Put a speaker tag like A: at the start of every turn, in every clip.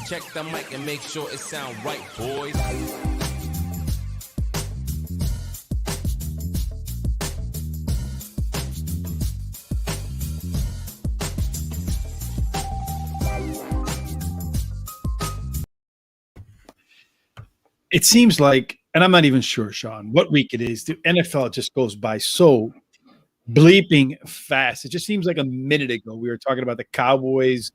A: Check the mic and make sure it sound right, boys.
B: It seems like, and I'm not even sure, Sean, what week it is. The NFL just goes by so bleeping fast. It just seems like a minute ago we were talking about the Cowboys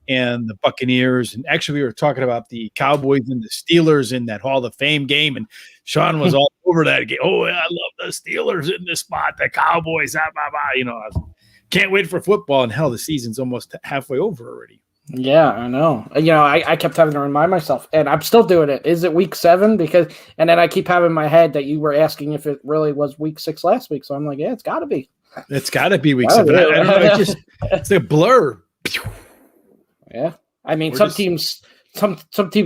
B: and the Buccaneers, and actually we were talking about the Cowboys and the Steelers in that Hall of Fame game, and Sean was all over that game. Oh, I love the Steelers in this spot, the Cowboys, I can't wait for football, and hell, the season's almost halfway over already.
C: Yeah, I know. I kept having to remind myself, and I'm still doing it. Is it week 7? And then I keep having in my head that you were asking if it really was week 6 last week. So I'm like, yeah, it's got to be.
B: It's got to be week 7. I don't know. It's a blur.
C: Yeah, I mean, some teams'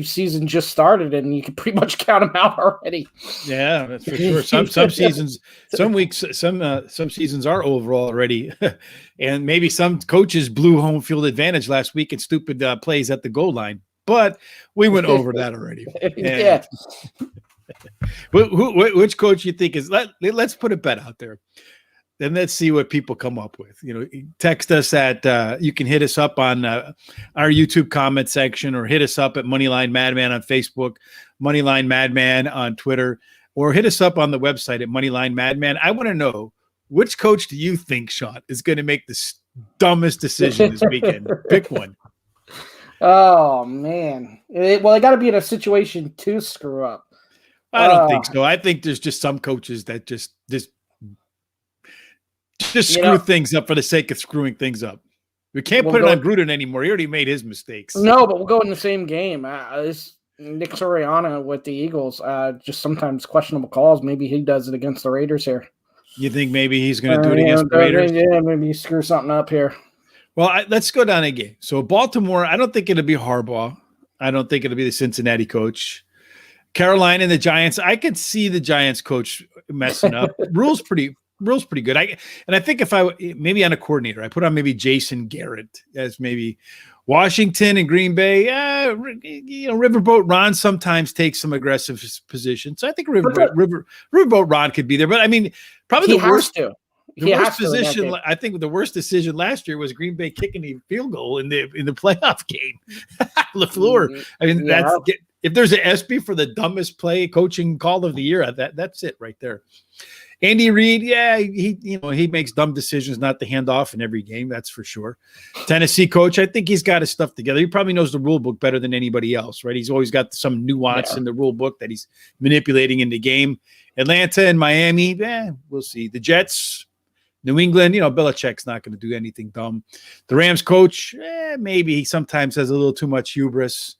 C: season just started, and you can pretty much count them out already.
B: Yeah, that's for sure. Some seasons, some weeks, some seasons are over already, and maybe some coaches blew home field advantage last week in stupid plays at the goal line. But we went over that already.
C: Yeah.
B: Which coach you think is? Let's put a bet out there. Then let's see what people come up with. Text us at, you can hit us up on our YouTube comment section, or hit us up at Moneyline Madman on Facebook, Moneyline Madman on Twitter, or hit us up on the website at Moneyline Madman. I want to know, which coach do you think, Sean, is going to make the dumbest decision this weekend? Pick one.
C: Oh, man. It got to be in a situation to screw up.
B: I don't think so. I think there's just some coaches that just screw things up for the sake of screwing things up. We can't put it on Gruden anymore. He already made his mistakes.
C: No, but we'll go in the same game. This Nick Sirianni with the Eagles, just sometimes questionable calls. Maybe he does it against the Raiders here.
B: You think maybe he's going to do it against the Raiders?
C: Yeah, maybe he screw something up here.
B: Well, let's go down again. So Baltimore, I don't think it'll be Harbaugh. I don't think it'll be the Cincinnati coach. Carolina and the Giants, I could see the Giants coach messing up. Rule's pretty good. I think if I maybe on a coordinator, I put on maybe Jason Garrett as maybe Washington and Green Bay. Riverboat Ron sometimes takes some aggressive positions. So I think Riverboat Ron could be there. But I mean, probably the worst position. I think the worst decision last year was Green Bay kicking a field goal in the playoff game. LaFleur. I mean, if there's an ESPY for the dumbest play coaching call of the year, that's it right there. Andy Reid, he makes dumb decisions not to hand off in every game, that's for sure. Tennessee coach, I think he's got his stuff together. He probably knows the rule book better than anybody else, right? He's always got some nuance in the rule book that he's manipulating in the game. Atlanta and Miami, we'll see. The Jets, New England, Belichick's not going to do anything dumb. The Rams coach, maybe he sometimes has a little too much hubris.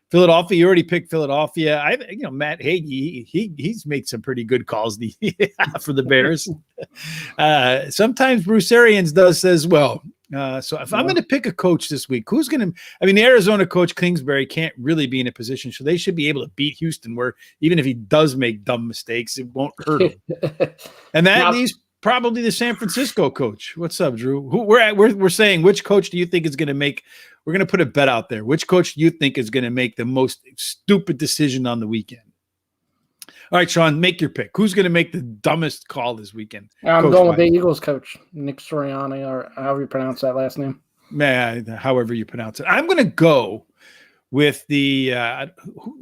B: Philadelphia, you already picked Philadelphia. Matt Hagee, he's made some pretty good calls for the Bears. Sometimes Bruce Arians does as well. So if I'm going to pick a coach this week, who's going to – I mean, the Arizona coach Kingsbury can't really be in a position, so they should be able to beat Houston, where even if he does make dumb mistakes, it won't hurt him. And that leaves probably the San Francisco coach. What's up, Drew? We're saying, which coach do you think is going to make – we're going to put a bet out there. Which coach do you think is going to make the most stupid decision on the weekend? All right, Sean, make your pick. Who's going to make the dumbest call this weekend?
C: I'm going with the Eagles coach, Nick Sirianni, or however you pronounce that last name.
B: However you pronounce it. I'm going to go with the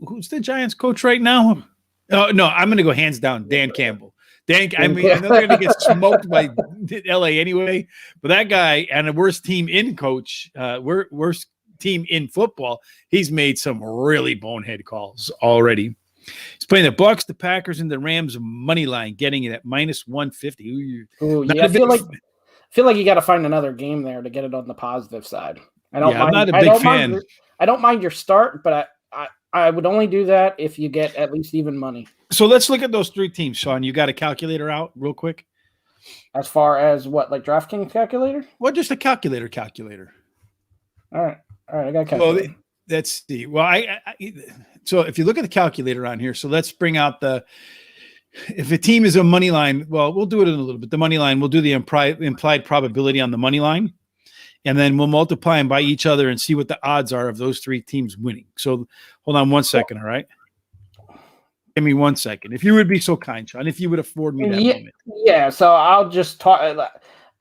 B: who's the Giants coach right now? Oh, no, I'm going to go hands down, Dan Campbell. I know they're going to get smoked by LA anyway, but that guy and the worst team in coach, worst team in football, he's made some really bonehead calls already. He's playing the Bucs, the Packers, and the Rams money line, getting it at -150.
C: I feel like you got to find another game there to get it on the positive side. I'm not a big fan. I don't mind your start, but I would only do that if you get at least even money.
B: So let's look at those three teams, Sean. You got a calculator out real quick?
C: As far as what, like DraftKings calculator?
B: Well, just a calculator.
C: All right, I got a calculator.
B: Well, let's see. Well, so if you look at the calculator on here, so let's bring out if a team is a money line, well, we'll do it in a little bit. The money line, we'll do the implied probability on the money line. and then we'll multiply them by each other and see what the odds are of those three teams winning. So hold on 1 second, all right? Give me 1 second. If you would be so kind, Sean, if you would afford me that moment.
C: Yeah, so I'll just talk.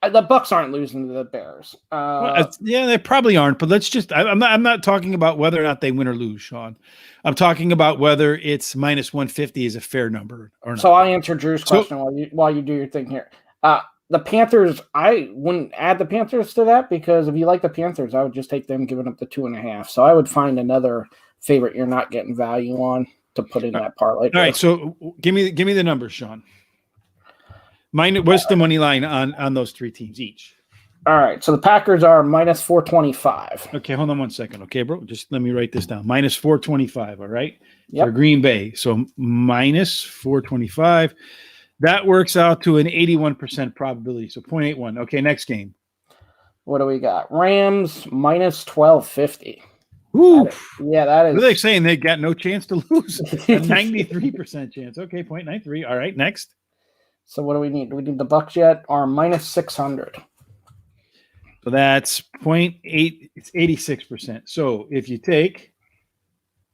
C: The Bucks aren't losing to the Bears.
B: Yeah, they probably aren't, but let's just I'm not talking about whether or not they win or lose, Sean. I'm talking about whether it's minus 150 is a fair number or not.
C: So I'll answer Drew's question while you do your thing here. The Panthers, I wouldn't add the Panthers to that because if you like the Panthers, I would just take them giving up the 2.5. So I would find another favorite you're not getting value on to put in that parlay.
B: All right, so give me the numbers, Sean. What's the money line on those three teams each?
C: All right, so the Packers are minus 425.
B: Okay, hold on 1 second. Okay, bro, just let me write this down. Minus 425, all right?
C: Yep.
B: For Green Bay. So minus 425. That works out to an 81% probability. So 0.81. Okay, next game.
C: What do we got? Rams minus 1250.
B: Ooh.
C: That is.
B: What are they saying? They got no chance to lose. A 93% chance. Okay, 0.93. All right, next.
C: So what do we need? Do we need the Bucks yet? Or minus 600?
B: So that's 0.8. It's 86%. So if you take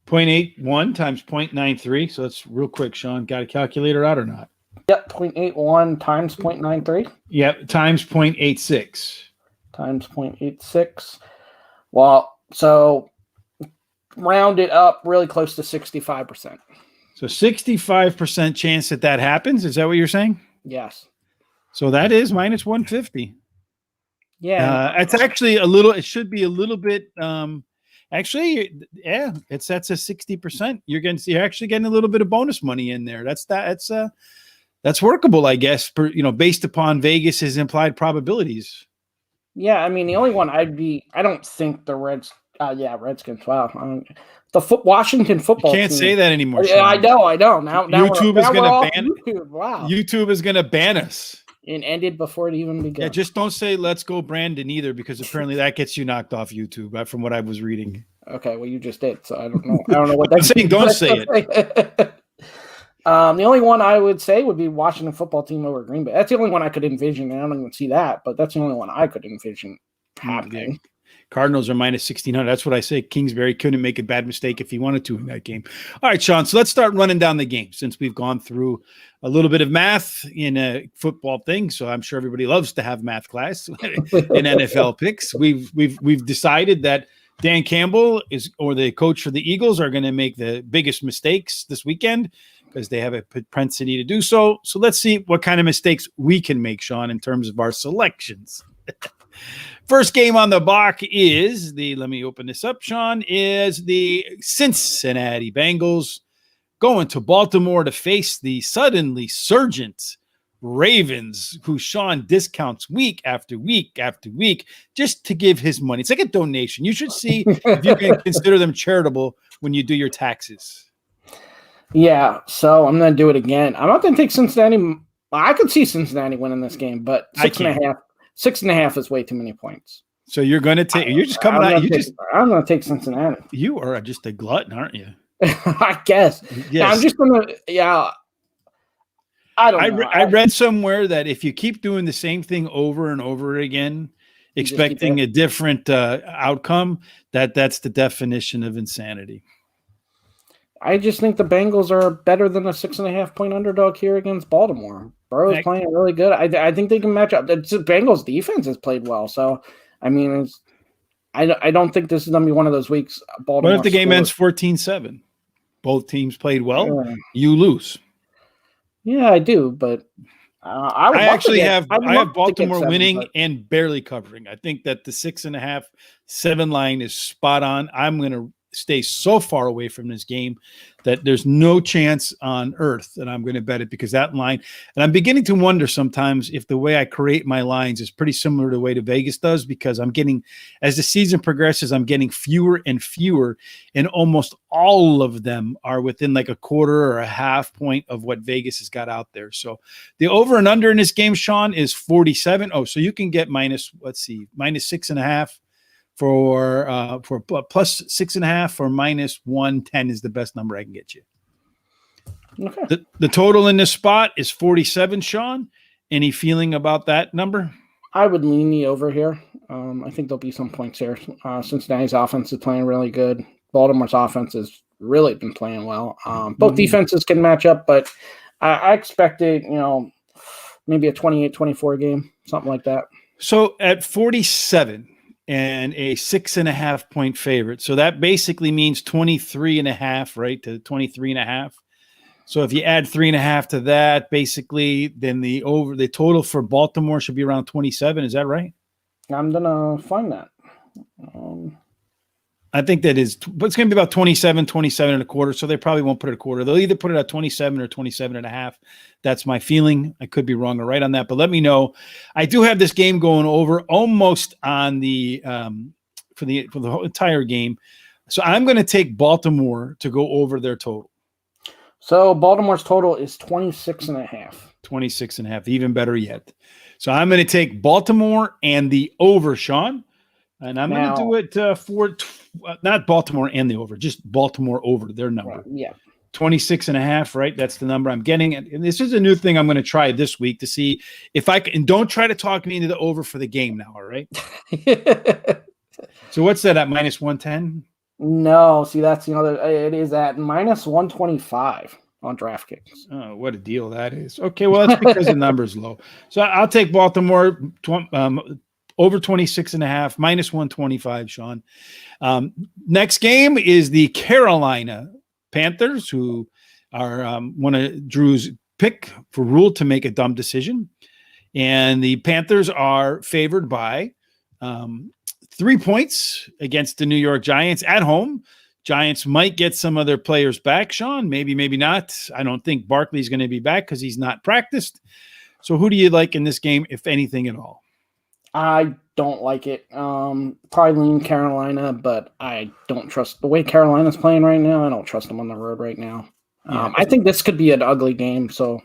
B: 0.81 times 0.93, so that's real quick, Sean. Got a calculator out or not?
C: Yep, 0.81 times 0.93.
B: Yep, times 0.86.
C: Times 0.86. Well, so round it up really close to 65%.
B: So 65% chance that happens. Is that what you're saying?
C: Yes. So
B: that is minus 150.
C: Yeah.
B: It's actually it should be a little bit, actually, yeah, that's a 60%. You're actually getting a little bit of bonus money in there. That's workable, I guess, based upon Vegas's implied probabilities.
C: Yeah. I mean, the only one I don't think the Redskins. Wow. The Washington football
B: team. You can't say that anymore.
C: Yeah, I know. Now
B: YouTube is going to ban
C: YouTube. Wow.
B: YouTube is going to ban us.
C: And ended before it even began.
B: Yeah, just don't say "Let's go, Brandon" either, because apparently that gets you knocked off YouTube. From what I was reading.
C: Okay, well, you just did, so I don't know. I don't know what that's
B: saying. Don't say it.
C: The only one I would say would be Washington football team over Green Bay. That's the only one I could envision. I don't even see that, but that's the only one I could envision happening.
B: Yeah. Cardinals are minus 1,600. That's what I say. Kingsbury couldn't make a bad mistake if he wanted to in that game. All right, Sean. So let's start running down the game since we've gone through a little bit of math in a football thing. So I'm sure everybody loves to have math class in NFL picks. We've decided that Dan Campbell or the coach for the Eagles are going to make the biggest mistakes this weekend because they have a propensity to do so. So let's see what kind of mistakes we can make, Sean, in terms of our selections. First game on the block is let me open this up, Sean, is the Cincinnati Bengals going to Baltimore to face the suddenly surgent Ravens, who Sean discounts week after week after week just to give his money. It's like a donation. You should see if you can consider them charitable when you do your taxes.
C: Yeah, so I'm going to do it again. I'm not going to take Cincinnati. I could see Cincinnati winning this game, but 6.5. 6.5 is way too many points.
B: So you're going to take. You're just coming out.
C: I'm going to take Cincinnati.
B: You are just a glutton, aren't you?
C: I guess. Yes. Yeah, I'm just going to. Yeah. I don't know.
B: I read somewhere that if you keep doing the same thing over and over again, expecting a different outcome, that's the definition of insanity.
C: I just think the Bengals are better than a 6.5 point underdog here against Baltimore. Burrow's playing really good. I think they can match up. The Bengals defense has played well. So, I mean, I don't think this is going to be one of those weeks. Baltimore.
B: What if the game ends 14-7? Both teams played well. Yeah. You lose.
C: Yeah, I do, but I
B: have Baltimore winning and barely covering. I think that the 6.5, 7 line is spot on. I'm going to stay so far away from this game that there's no chance on earth that I'm going to bet it because that line, and I'm beginning to wonder sometimes if the way I create my lines is pretty similar to the way the Vegas does, because I'm getting, as the season progresses, I'm getting fewer and fewer, and almost all of them are within like a quarter or a half point of what Vegas has got out there. So the over and under in this game, Sean, is 47. Oh, so you can get minus 6.5. For plus 6.5 or minus 110 is the best number I can get you. Okay. The total in this spot is 47, Sean. Any feeling about that number?
C: I would lean the over here. I think there'll be some points here. Cincinnati's offense is playing really good. Baltimore's offense has really been playing well. Both defenses can match up, but I expected, maybe a 28-24 game, something like that.
B: So at 47 and a 6.5 point favorite. So that basically means 23.5, right? To 23.5. So if you add 3.5 to that, basically, then the total for Baltimore should be around 27. Is that right?
C: I'm gonna find that.
B: I think that is, but it's going to be about 27 and a quarter. So they probably won't put it a quarter. They'll either put it at 27 or 27.5. That's my feeling. I could be wrong or right on that, but let me know. I do have this game going over almost on the for the whole entire game. So I'm going to take Baltimore to go over their total.
C: So Baltimore's total is 26.5.
B: 26.5, even better yet. So I'm going to take Baltimore and the over, Sean. And I'm going to do it for not Baltimore and the over, just Baltimore over their number.
C: Yeah.
B: 26.5, right? That's the number I'm getting. And this is a new thing I'm going to try this week to see if I can. And don't try to talk me into the over for the game now, all right? So what's that at minus 110?
C: No, see, that's the other. It is at minus 125 on DraftKings.
B: Oh, what a deal that is. Okay, well, that's because the number's low. So I'll take Baltimore over 26.5, minus 125, Sean. Next game is the Carolina Panthers, who are one of Drew's pick for Rule to make a dumb decision. And the Panthers are favored by 3 points against the New York Giants at home. Giants might get some of their players back, Sean. Maybe, maybe not. I don't think Barkley's going to be back because he's not practiced. So who do you like in this game, if anything at all?
C: I don't like it. Probably lean Carolina, but I don't trust the way Carolina's playing right now. I don't trust them on the road right now. I think this could be an ugly game. So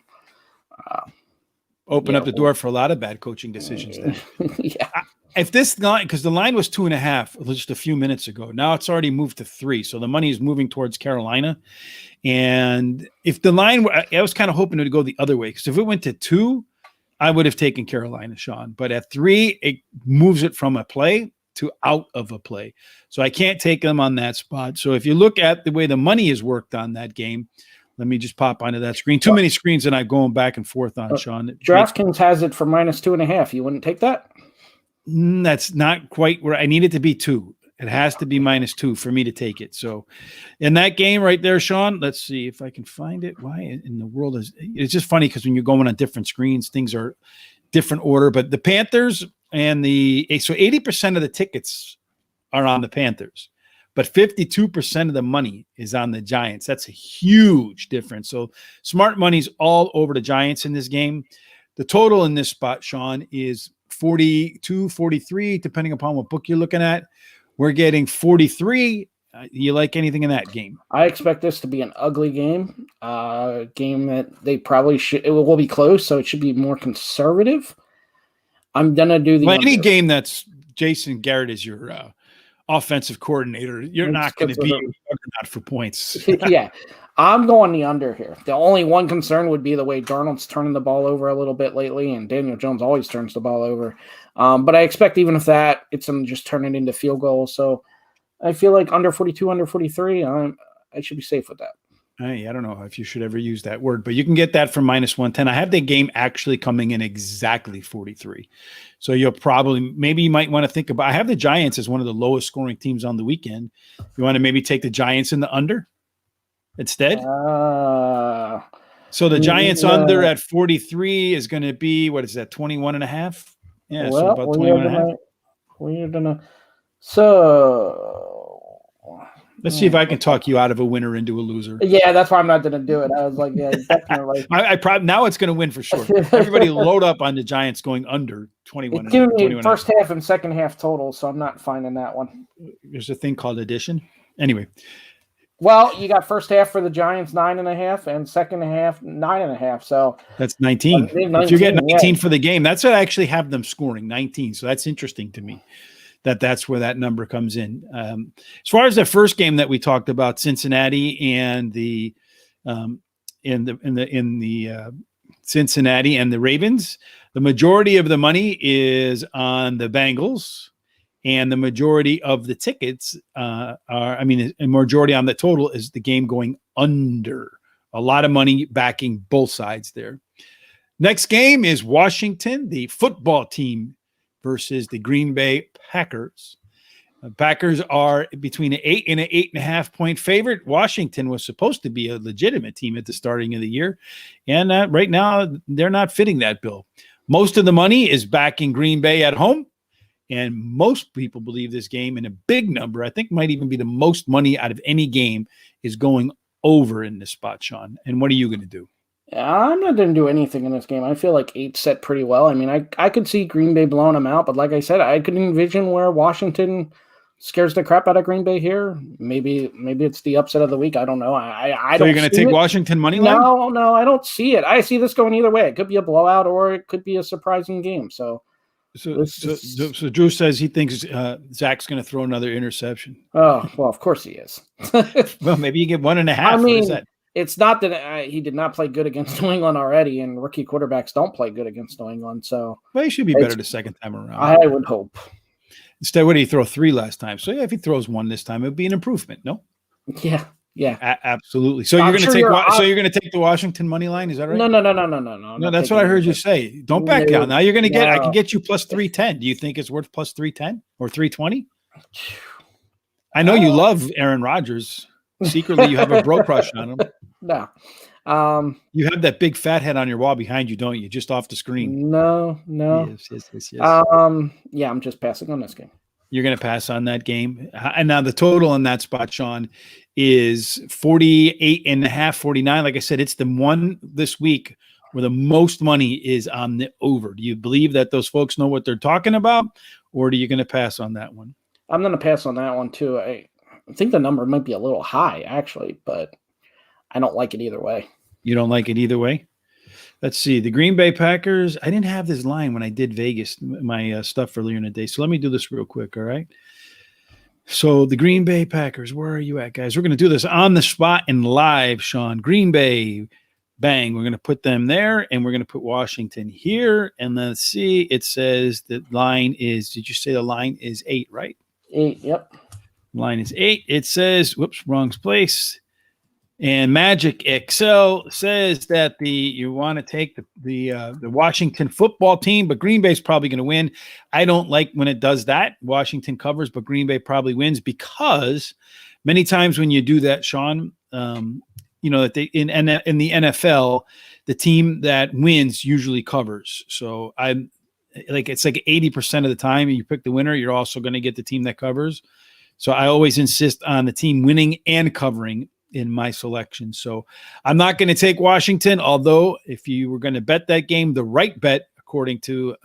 B: open up the door for a lot of bad coaching decisions. Then.
C: Yeah.
B: If this line, because the line was 2.5 just a few minutes ago, now it's already moved to 3. So the money is moving towards Carolina. And if the line, I was kind of hoping it would go the other way, because if it went to 2, I would have taken Carolina, Sean. But at 3, it moves it from a play to out of a play. So I can't take them on that spot. So if you look at the way the money is worked on that game, let me just pop onto that screen. Too many screens and I'm going back and forth on, Sean.
C: DraftKings has it for minus 2.5. You wouldn't take that?
B: That's not quite where I need it to be 2. It has to be minus 2 for me to take it. So in that game right there, Sean, let's see if I can find it. Why in the world it's just funny because when you're going on different screens, things are different order. But the Panthers and so 80% of the tickets are on the Panthers, but 52% of the money is on the Giants. That's a huge difference. So smart money's all over the Giants in this game. The total in this spot, Sean, is 42, 43, depending upon what book you're looking at. We're getting 43. You like anything in that game?
C: I expect this to be an ugly game. Game that they probably should. It will be close, so it should be more conservative. I'm gonna do the
B: any game that's Jason Garrett is your offensive coordinator. You're not going to be not for points.
C: Yeah, I'm going the under here. The only one concern would be the way Darnold's turning the ball over a little bit lately, and Daniel Jones always turns the ball over. But I expect even if that, it's going to just turn it into field goals. So I feel like under 42, under 43, I should be safe with that.
B: Hey, I don't know if you should ever use that word, but you can get that for minus 110. I have the game actually coming in exactly 43. So you'll probably, maybe you might want to think about, I have the Giants as one of the lowest scoring teams on the weekend. You want to maybe take the Giants in the under instead? So the Giants under at 43 is going to be, what is that, 21 and a half? Yeah,
C: well,
B: so about 21 and a half.
C: We're gonna, so
B: let's see if I can talk you out of a winner into a loser.
C: Yeah, that's why I'm not going to do it. I was like, yeah, definitely.
B: I probably now it's going to win for sure. Everybody load up on the Giants going under 21.
C: It's giving me first half and second half total, so I'm not finding that one.
B: There's a thing called addition. Anyway.
C: Well, you got first half for the Giants 9.5 and second half 9.5. So
B: that's 19. If you get 19 for the game, that's what I actually have them scoring 19. So that's interesting to me. That's where that number comes in. As far as the first game that we talked about, Cincinnati and the Cincinnati and the Ravens, the majority of the money is on the Bengals. And the majority of the tickets a majority on the total is the game going under. A lot of money backing both sides there. Next game is Washington, the football team, versus the Green Bay Packers. Packers are between an 8 and an 8.5 point favorite. Washington was supposed to be a legitimate team at the starting of the year. And right now, they're not fitting that bill. Most of the money is backing Green Bay at home. And most people believe this game in a big number, I think might even be the most money out of any game, is going over in this spot, Sean. And what are you going to do?
C: I'm not going to do anything in this game. I feel like 8 set pretty well. I mean, I could see Green Bay blowing them out, but like I said, I could envision where Washington scares the crap out of Green Bay here. Maybe it's the upset of the week. I don't know. I
B: so you're going to take Washington money line?
C: No, I don't see it. I see this going either way. It could be a blowout or it could be a surprising game. So
B: Drew says he thinks Zach's going to throw another interception.
C: Oh, well, of course he is.
B: Well, maybe you get 1.5.
C: I mean, it's not that he did not play good against New England already, and rookie quarterbacks don't play good against New England. So,
B: well, he should be better the second time around.
C: I would hope.
B: Instead, what did he throw 3 last time? So, yeah, if he throws 1 this time, it would be an improvement. No?
C: Yeah.
B: Absolutely. So you're going to take the Washington money line. Is that right?
C: No.
B: No, that's what I heard you say. Don't back out. Now you're going to get. I can get you plus 310. Do you think it's worth plus 310 or 320? I know you love Aaron Rodgers. Secretly, you have a bro crush on him.
C: No.
B: You have that big fat head on your wall behind you, don't you? Just off the screen.
C: No.
B: Yes.
C: Yeah, I'm just passing on this game.
B: You're going to pass on that game. And now the total on that spot, Sean, is 48.5, 49. Like I said, it's the one this week where the most money is on the over. Do you believe that those folks know what they're talking about, or are you going to pass on that one?
C: I'm going to pass on that one too. I think the number might be a little high, actually, but I don't like it either way.
B: You don't like it either way? Let's see. The Green Bay Packers. I didn't have this line when I did Vegas, my stuff earlier in the day. So let me do this real quick. All right. So the Green Bay Packers, where are you at, guys? We're going to do this on the spot and live, Sean. Green Bay, bang. We're going to put them there, and we're going to put Washington here. And let's see. It says the line is, did you say the line is 8, right?
C: 8, yep.
B: Line is 8. It says, whoops, wrong place. And Magic Excel says that you want to take the Washington football team, but Green Bay's probably going to win. I don't like when it does that. Washington covers, but Green Bay probably wins, because many times when you do that, Sean, that they in the NFL, the team that wins usually covers. So it's like 80% of the time you pick the winner, you're also going to get the team that covers. So I always insist on the team winning and covering in my selection. So I'm not going to take Washington, although if you were going to bet that game, the right bet, according to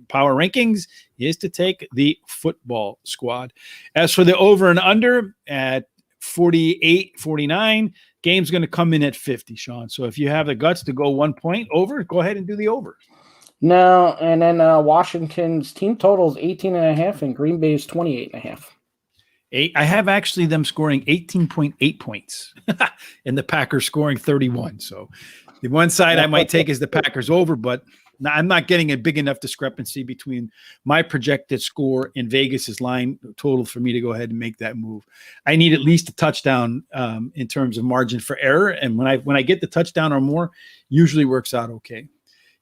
B: Power Rankings, is to take the football squad. As for the over and under at 48, 49, game's going to come in at 50, Sean. So if you have the guts to go 1 point over, go ahead and do the over.
C: No, and then Washington's team total is 18.5 and Green Bay's 28.5.
B: I have actually them scoring 18.8 points and the Packers scoring 31. So the one side I might take is the Packers over, but I'm not getting a big enough discrepancy between my projected score and Vegas's line total for me to go ahead and make that move. I need at least a touchdown in terms of margin for error. And when I get the touchdown or more, usually works out okay.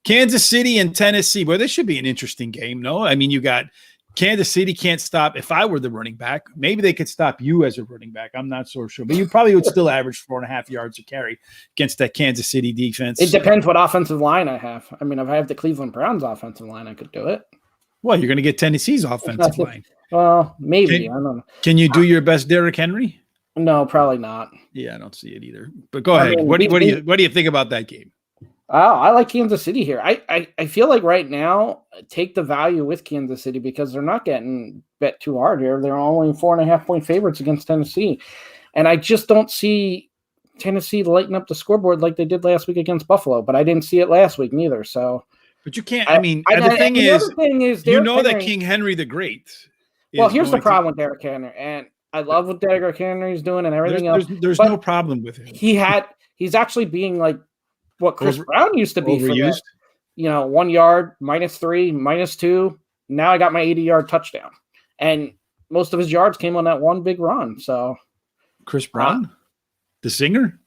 B: Kansas City and Tennessee. Well, this should be an interesting game. No, I mean, you got Kansas City can't stop. If I were the running back, maybe they could stop you as a running back. I'm not so sure, but you probably would still average 4.5 yards a carry against that Kansas City defense.
C: It depends what offensive line I have. I mean, if I have the Cleveland Browns offensive line, I could do it.
B: Well, you're going to get Tennessee's offensive line.
C: Well, maybe. I don't know.
B: Can you do your best Derrick Henry?
C: No, probably not.
B: Yeah, I don't see it either. But go ahead. What do you think about that game?
C: I like Kansas City here. I feel like right now, take the value with Kansas City because they're not getting bet too hard here. They're only 4.5 point favorites against Tennessee. And I just don't see Tennessee lighting up the scoreboard like they did last week against Buffalo, but I didn't see it last week neither. So,
B: but you can't, the thing is you know that King Henry the Great.
C: Well, here's the problem with Derrick Henry. And I love what Derrick Henry's doing and everything else.
B: There's no problem with him.
C: He's actually being like what Chris Brown used to be
B: overused.
C: For 1 yard, -3, -2. Now I got my 80-yard touchdown. and most of his yards came on that one big run. So
B: Chris Brown, the singer.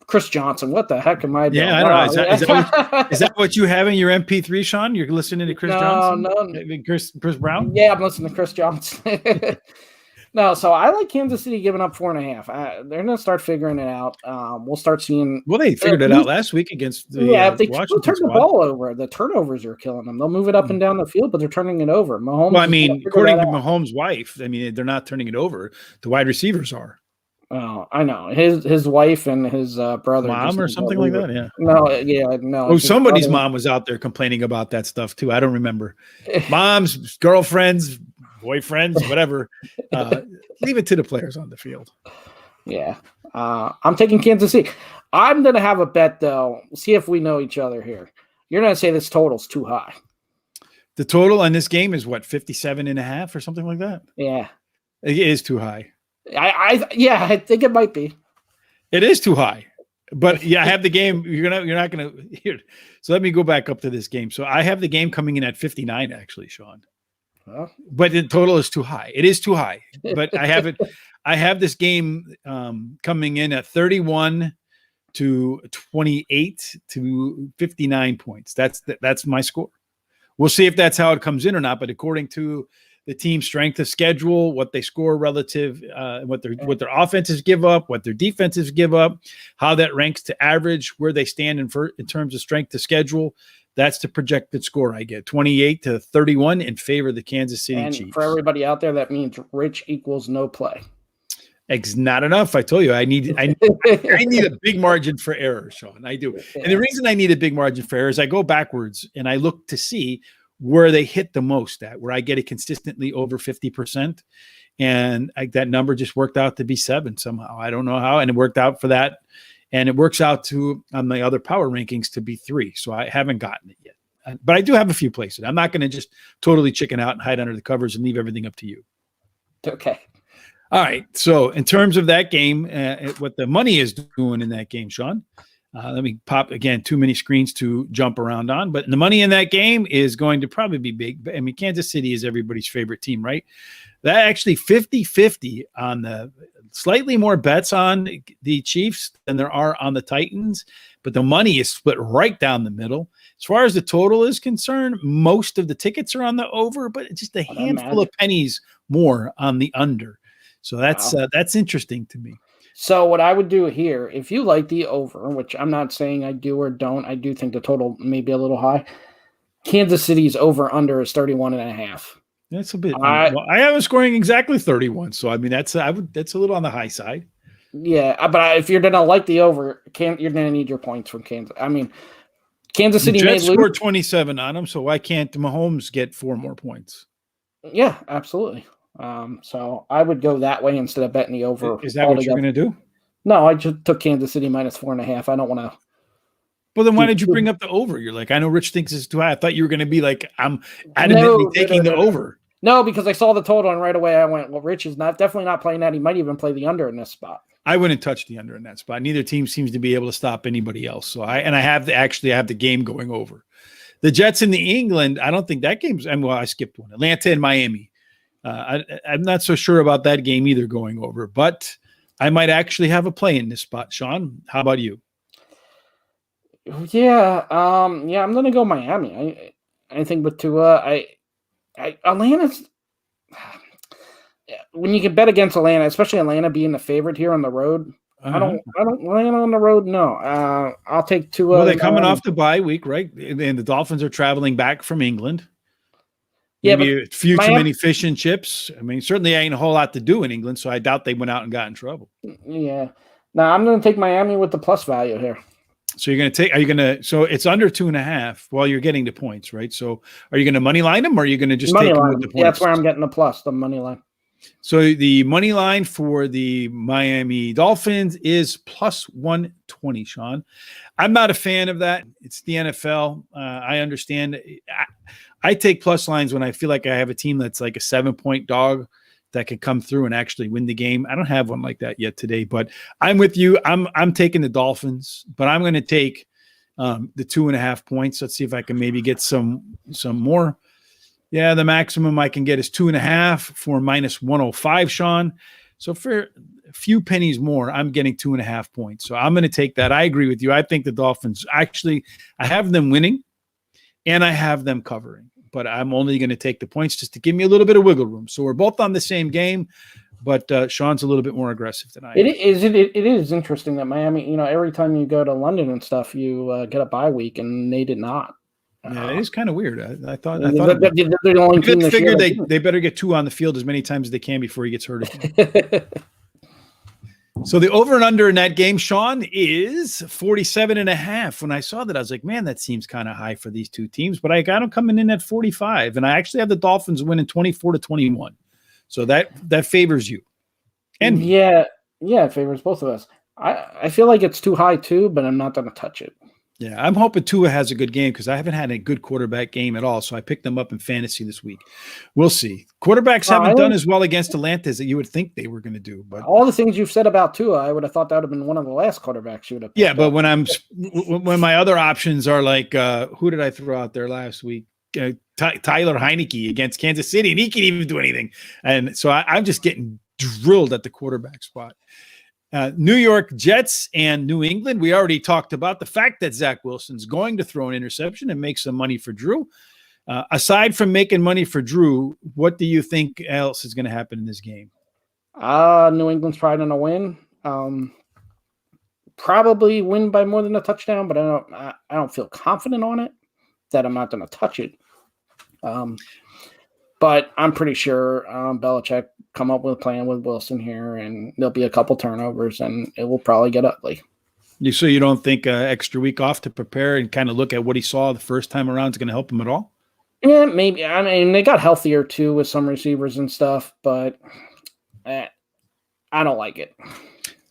C: Chris Johnson. What the heck am I doing?
B: Yeah, I don't know. Is that what you have in your MP3, Sean? You're listening to Chris Johnson?
C: No.
B: Chris Brown?
C: Yeah, I'm listening to Chris Johnson. No, so I like Kansas City giving up 4.5. They're going to start figuring it out. We'll start seeing.
B: Well, they figured it out last week against the
C: if they
B: Washington
C: turn
B: squad.
C: The ball over. The turnovers are killing them. They'll move it up and down the field, but they're turning it over. Mahomes.
B: Well, I mean, according to Mahomes' wife, I mean, they're not turning it over. The wide receivers are.
C: Oh, I know. His wife and his brother.
B: Mom or something like that, yeah.
C: No.
B: Oh, somebody's mom was out there complaining about that stuff, too. I don't remember. Moms, girlfriends, boyfriends, whatever. Leave it to the players on the field.
C: Yeah. I'm taking Kansas City. I'm going to have a bet, though. See if we know each other here. You're going to say this total's too high.
B: The total on this game is what, 57.5 or something like that?
C: Yeah.
B: It is too high.
C: I think it might be.
B: It is too high. But yeah, I have the game. You're not gonna here. So let me go back up to this game. So I have the game coming in at 59, actually, Sean.
C: Well,
B: but the total is too high. It is too high. But I have it. I have this game coming in at 31 to 28 to 59 points. That's my score. We'll see if that's how it comes in or not. But according to the team's strength of schedule, what they score relative, what their offenses give up, what their defenses give up, how that ranks to average, where they stand in terms of strength of schedule. That's the projected score I get, 28 to 31 in favor of the Kansas City Chiefs.
C: And for everybody out there, that means rich equals no play.
B: It's not enough. I told you, I need a big margin for error, Sean. I do. And the reason I need a big margin for error is I go backwards and I look to see where they hit the most at, where I get it consistently over 50%. And that number just worked out to be 7 somehow. I don't know how. And it worked out for that. And it works out to, on my other power rankings, to be 3. So I haven't gotten it yet. But I do have a few places. I'm not going to just totally chicken out and hide under the covers and leave everything up to you.
C: Okay.
B: All right. So in terms of that game, what the money is doing in that game, Sean, let me pop again, too many screens to jump around on, but the money in that game is going to probably be big. I mean, Kansas City is everybody's favorite team, right? That actually 50-50 on the slightly more bets on the Chiefs than there are on the Titans, but the money is split right down the middle. As far as the total is concerned, most of the tickets are on the over, but just a handful of pennies more on the under. So that's interesting to me.
C: So what I would do here, if you like the over, which I'm not saying I do or don't, I do think the total may be a little high. Kansas City's over under is 31.5.
B: That's a bit. I have a scoring exactly 31. So I mean that's a little on the high side.
C: Yeah, but if you're gonna like the over, you're gonna need your points from Kansas. I mean, Kansas City
B: may score 27 on them, so why can't Mahomes get 4 more points?
C: Yeah, absolutely. So I would go that way instead of betting the over.
B: Is that what you're going to do?
C: No, I just took Kansas City minus 4.5. I don't want to.
B: Well, then why did you bring up the over? You're like, I know Rich thinks it's too high. I thought you were going to be like, I'm adamantly taking the over.
C: No, because I saw the total and right away I went, well, Rich is definitely not playing that. He might even play the under in this spot.
B: I wouldn't touch the under in that spot. Neither team seems to be able to stop anybody else. So I have the game going over. The Jets in the England, I don't think that game's. I skipped one. Atlanta and Miami. I'm not so sure about that game either going over, but I might actually have a play in this spot. Sean, how about you?
C: Yeah, I'm gonna go Miami. I think with Tua, Atlanta's when you can bet against Atlanta, especially Atlanta being the favorite here on the road. I don't Atlanta on the road. No, I'll take Tua.
B: Well, they're coming off the bye week, right? And the Dolphins are traveling back from England. Maybe a few too many fish and chips. I mean, certainly ain't a whole lot to do in England, so I doubt they went out and got in trouble.
C: Yeah. Now I'm going to take Miami with the plus value here.
B: So so it's under 2.5 while you're getting the points, right? So are you going to money line them or are you going to just take them with the points?
C: Yeah, that's where I'm getting the plus, the money line.
B: So the money line for the Miami Dolphins is plus 120, Sean. I'm not a fan of that. It's the NFL. I understand. I take plus lines when I feel like I have a team that's like a 7-point dog that could come through and actually win the game. I don't have one like that yet today, but I'm with you. I'm taking the Dolphins, but I'm going to take the 2.5 points. Let's see if I can maybe get some more Yeah, the maximum I can get is 2.5 for -105, Sean. So for a few pennies more, I'm getting 2.5 points. So I'm going to take that. I agree with you. I think the Dolphins actually, I have them winning and I have them covering, but I'm only going to take the points just to give me a little bit of wiggle room. So we're both on the same game, but Sean's a little bit more aggressive than I am.
C: It is interesting that Miami, every time you go to London and stuff, you get a bye week, and they did not.
B: Yeah, it is kind of weird. I thought
C: they're the only team
B: they figured they better get 2 on the field as many times as they can before he gets hurt again. So the over and under in that game, Sean, is 47.5. When I saw that, I was like, man, that seems kind of high for these two teams. But I got them coming in at 45, and I actually have the Dolphins winning 24-21. So that favors you. And
C: yeah, it favors both of us. I feel like it's too high too, but I'm not going to touch it.
B: Yeah, I'm hoping Tua has a good game because I haven't had a good quarterback game at all. So I picked them up in fantasy this week. We'll see. Quarterbacks haven't done as well against Atlanta as you would think they were going to do. But
C: all the things you've said about Tua, I would have thought that would have been one of the last quarterbacks you would have.
B: Yeah, but when my other options are like, who did I throw out there last week? Tyler Heineke against Kansas City, and he can't even do anything. And so I'm just getting drilled at the quarterback spot. New York Jets and New England. We already talked about the fact that Zach Wilson's going to throw an interception and make some money for Drew. Aside from making money for Drew, what do you think else is going to happen in this game?
C: New England's probably going to win. Probably win by more than a touchdown, but I don't feel confident on it that I'm not going to touch it. But I'm pretty sure Belichick come up with a plan with Wilson here, and there'll be a couple turnovers, and it will probably get ugly.
B: So you don't think extra week off to prepare and kind of look at what he saw the first time around is going to help him at all?
C: Yeah, maybe. I mean, they got healthier too with some receivers and stuff, but I don't like it.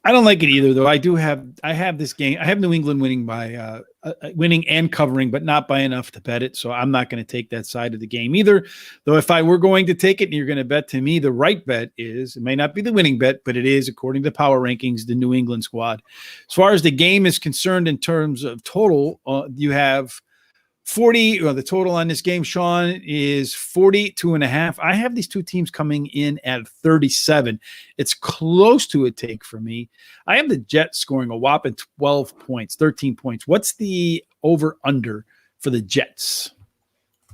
B: I don't like it either, though. I have this game. I have New England winning by winning and covering, but not by enough to bet it. So I'm not going to take that side of the game either. Though if I were going to take it and you're going to bet, to me, the right bet is, it may not be the winning bet, but it is, according to power rankings, the New England squad. As far as the game is concerned in terms of total, you have 40, the total on this game, Sean, is 42.5. I have these two teams coming in at 37. It's close to a take for me. I have the Jets scoring a whopping 12 points, 13 points. What's the over-under for the Jets?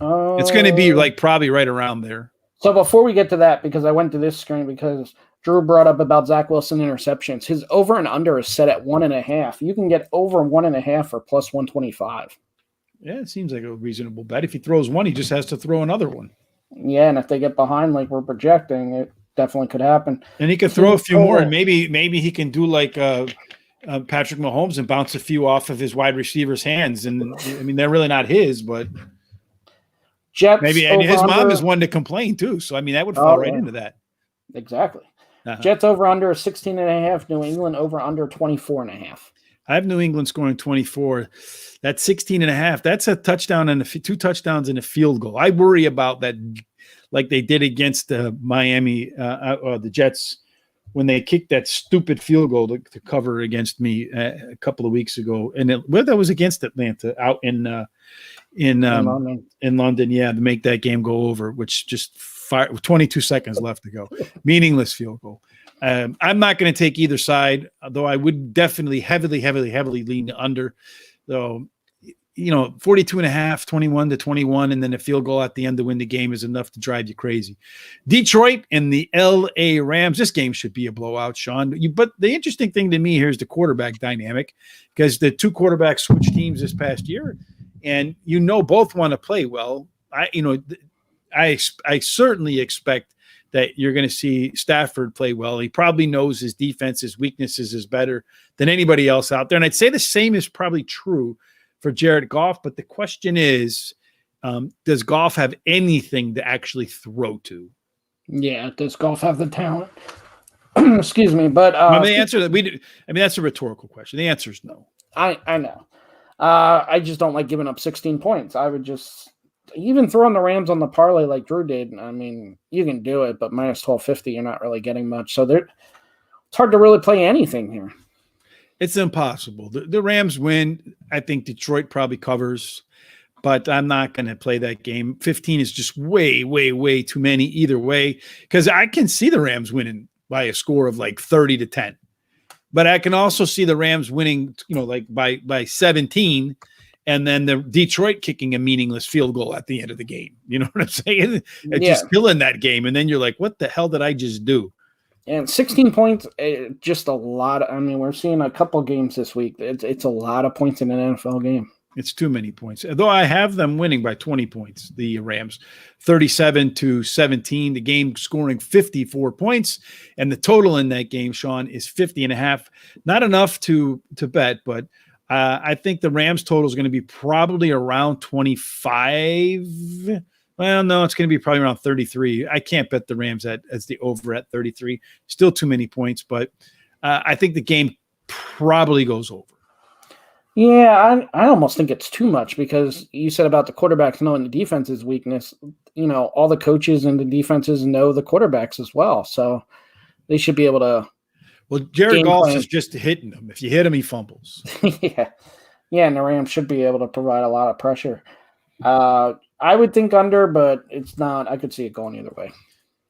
B: It's going to be probably right around there.
C: So before we get to that, because I went to this screen because Drew brought up about Zach Wilson interceptions, his over and under is set at 1.5. You can get over 1.5 for plus 125.
B: Yeah, it seems like a reasonable bet. If he throws one, he just has to throw another one.
C: Yeah, and if they get behind like we're projecting, it definitely could happen.
B: And he could throw a few more, and maybe he can do like Patrick Mahomes and bounce a few off of his wide receiver's hands. And I mean, they're really not his, but
C: Jets
B: maybe. And his mom is one to complain too, so I mean that would fall right into that.
C: Exactly. Jets over under 16.5. New England over under 24.5.
B: I have New England scoring 24. That's 16.5. That's a touchdown and 2 touchdowns and a field goal. I worry about that, like they did against Miami, the Jets, when they kicked that stupid field goal to cover against me a couple of weeks ago. And that was against Atlanta out in London. Yeah, to make that game go over, which just 22 seconds left to go. Meaningless field goal. I'm not going to take either side, though I would definitely heavily lean under. Though, 42.5, 21-21, and then a field goal at the end to win the game is enough to drive you crazy. Detroit and the LA Rams. This game should be a blowout, Sean. But the interesting thing to me here is the quarterback dynamic, because the two quarterbacks switched teams this past year, and both want to play well. I certainly expect that you're going to see Stafford play well. He probably knows his defense, his weaknesses is better than anybody else out there. And I'd say the same is probably true for Jared Goff. But the question is, does Goff have anything to actually throw to?
C: Yeah, does Goff have the talent? Excuse me. But
B: the answer that that's a rhetorical question. The answer is no.
C: I know. I just don't like giving up 16 points. I would just even throwing the Rams on the parlay like Drew did. I mean, you can do it, but minus 1250, you're not really getting much. So it's hard to really play anything here.
B: It's impossible. The Rams win. I think Detroit probably covers. but I'm not going to play that game. 15 is just way, way, way too many either way, because I can see the Rams winning by a score of like 30-10. But I can also see the Rams winning, like by 17, and then the Detroit kicking a meaningless field goal at the end of the game. You know what I'm saying? It's just killing that game. And then you're like, what the hell did I just do?
C: And 16 points, just a lot. I mean, we're seeing a couple games this week. It's a lot of points in an NFL game.
B: It's too many points. Though I have them winning by 20 points, the Rams, 37-17, the game scoring 54 points. And the total in that game, Sean, is 50.5. Not enough to bet, but I think the Rams total is going to be probably around 25. Well, no, it's going to be probably around 33. I can't bet the Rams as the over at 33. Still too many points, but I think the game probably goes over.
C: Yeah, I almost think it's too much because you said about the quarterbacks knowing the defense's weakness. All the coaches and the defenses know the quarterbacks as well, so they should be able to.
B: Well, Jared Goff is just hitting them. If you hit him, he fumbles.
C: Yeah, and the Rams should be able to provide a lot of pressure. I would think under, but it's not. I could see it going either way.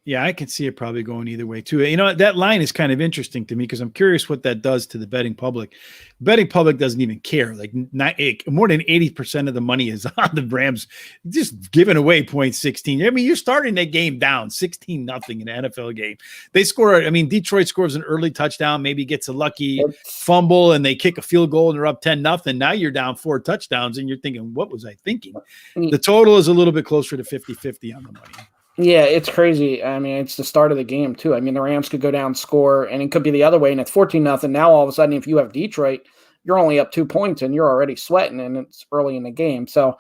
B: Yeah, I can see it probably going either way too. That line is kind of interesting to me because I'm curious what that does to the betting public. The betting public doesn't even care. Like more than 80% of the money is on the Rams, just giving away 0.16. I mean, you're starting that game down 16-0 in an NFL game. They score. I mean, Detroit scores an early touchdown, maybe gets a lucky fumble, and they kick a field goal and they're up 10-0. Now you're down 4 touchdowns, and you're thinking, what was I thinking? The total is a little bit closer to 50-50 on the money.
C: Yeah, it's crazy. I mean, it's the start of the game, too. I mean, the Rams could go down, score, and it could be the other way, and it's 14-0. Now, all of a sudden, if you have Detroit, you're only up 2 points, and you're already sweating, and it's early in the game. So,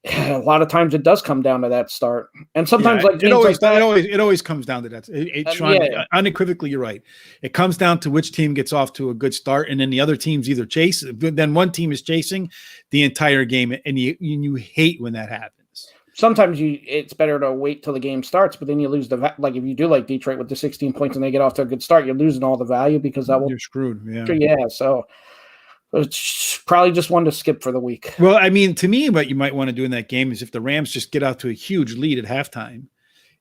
C: a lot of times it does come down to that start. And sometimes,
B: it always comes down to that. Unequivocally, you're right. It comes down to which team gets off to a good start, and then the other teams either chase. Then one team is chasing the entire game, and you hate when that happens.
C: Sometimes it's better to wait till the game starts, but then you lose like if you do like Detroit with the 16 points and they get off to a good start, you're losing all the value because you're
B: screwed.
C: Yeah. So it's probably just one to skip for the week.
B: Well, I mean, to me, what you might want to do in that game is if the Rams just get out to a huge lead at halftime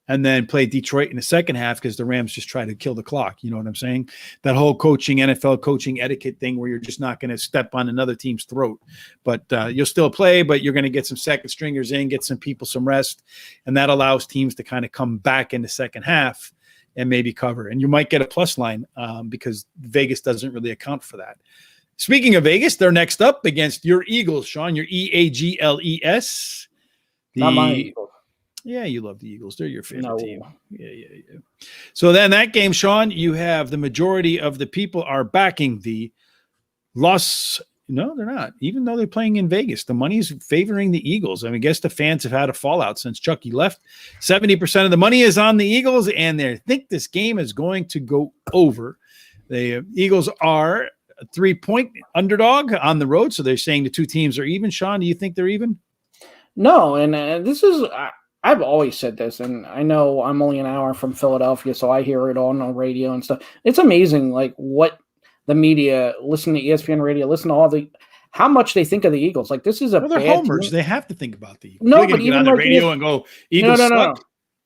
B: and then play Detroit in the second half because the Rams just try to kill the clock. You know what I'm saying? That whole NFL coaching etiquette thing where you're just not going to step on another team's throat. But you'll still play, but you're going to get some second stringers in, get some people some rest, and that allows teams to kind of come back in the second half and maybe cover. And you might get a plus line because Vegas doesn't really account for that. Speaking of Vegas, they're next up against your Eagles, Sean, your Eagles.
C: Not my Eagles.
B: Yeah, you love the Eagles. They're your favorite team. Yeah. So then that game, Sean, you have the majority of the people are backing the Los. No, they're not. Even though they're playing in Vegas, the money's favoring the Eagles. I mean, I guess the fans have had a fallout since Chucky left. 70% of the money is on the Eagles, and they think this game is going to go over. The Eagles are a 3-point underdog on the road, so they're saying the two teams are even. Sean, do you think they're even?
C: No, and this is I've always said this, and I know I'm only an hour from Philadelphia, so I hear it on the radio and stuff. It's amazing, like what the media, listen to ESPN radio, listen to how much they think of the Eagles. Like this is a
B: they're homers. They have to think about the Eagles.
C: No,
B: but
C: even
B: on the radio and go Eagles.